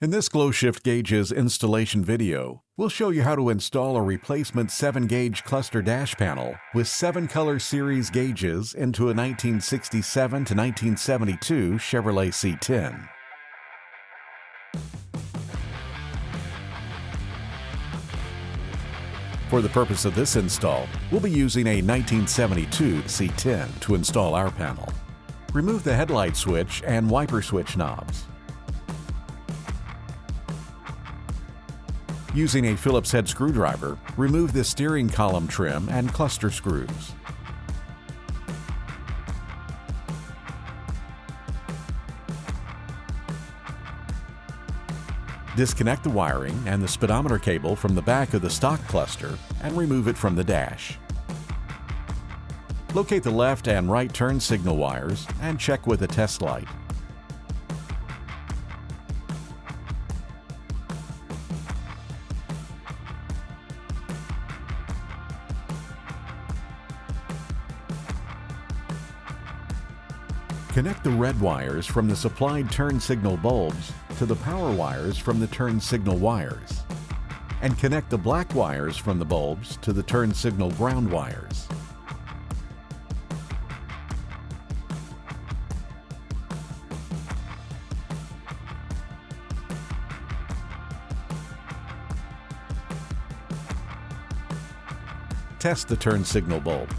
In this GlowShift gauges installation video, we'll show you how to install a replacement 7-gauge cluster dash panel with 7 color series gauges into a 1967 to 1972 Chevrolet C10. For the purpose of this install, we'll be using a 1972 C10 to install our panel. Remove the headlight switch and wiper switch knobs. Using a Phillips head screwdriver, remove the steering column trim and cluster screws. Disconnect the wiring and the speedometer cable from the back of the stock cluster and remove it from the dash. Locate the left and right turn signal wires and check with a test light. Connect the red wires from the supplied turn signal bulbs to the power wires from the turn signal wires, and connect the black wires from the bulbs to the turn signal ground wires. Test the turn signal bulbs.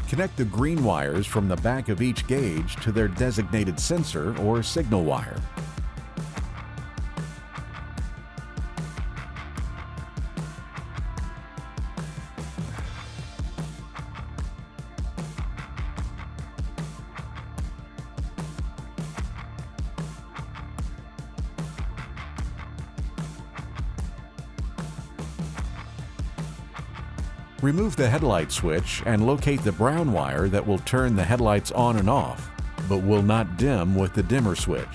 Connect the green wires from the back of each gauge to their designated sensor or signal wire. Remove the headlight switch and locate the brown wire that will turn the headlights on and off, but will not dim with the dimmer switch.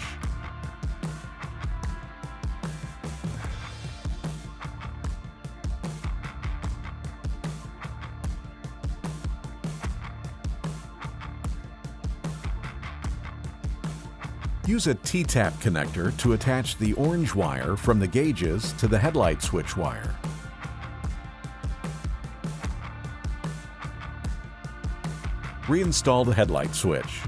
Use a T-tap connector to attach the orange wire from the gauges to the headlight switch wire. Reinstall the headlight switch.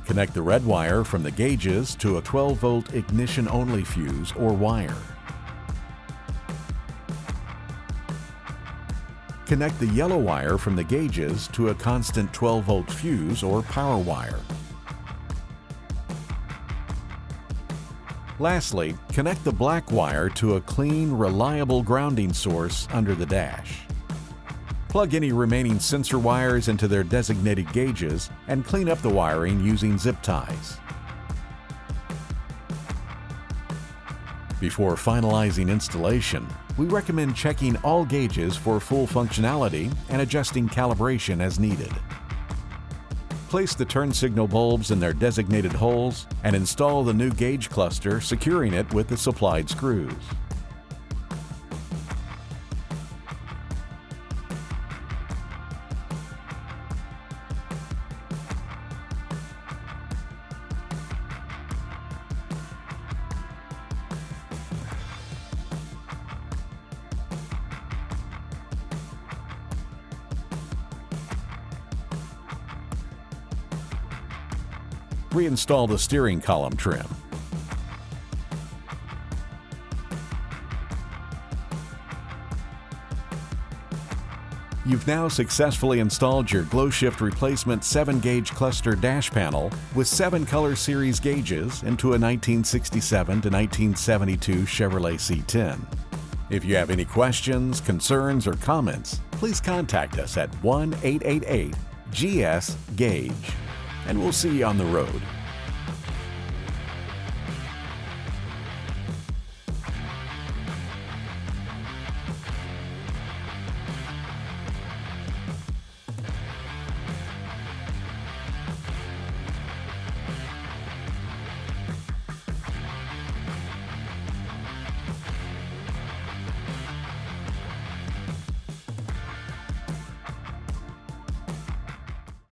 Connect the red wire from the gauges to a 12-volt ignition-only fuse or wire. Connect the yellow wire from the gauges to a constant 12-volt fuse or power wire. Lastly, connect the black wire to a clean, reliable grounding source under the dash. Plug any remaining sensor wires into their designated gauges and clean up the wiring using zip ties. Before finalizing installation, we recommend checking all gauges for full functionality and adjusting calibration as needed. Place the turn signal bulbs in their designated holes and install the new gauge cluster, securing it with the supplied screws. Reinstall the steering column trim. You've now successfully installed your GlowShift replacement 7-gauge cluster dash panel with 7 color series gauges into a 1967 to 1972 Chevrolet C10. If you have any questions, concerns, or comments, please contact us at 1-888-GS-GAUGE, and we'll see you on the road.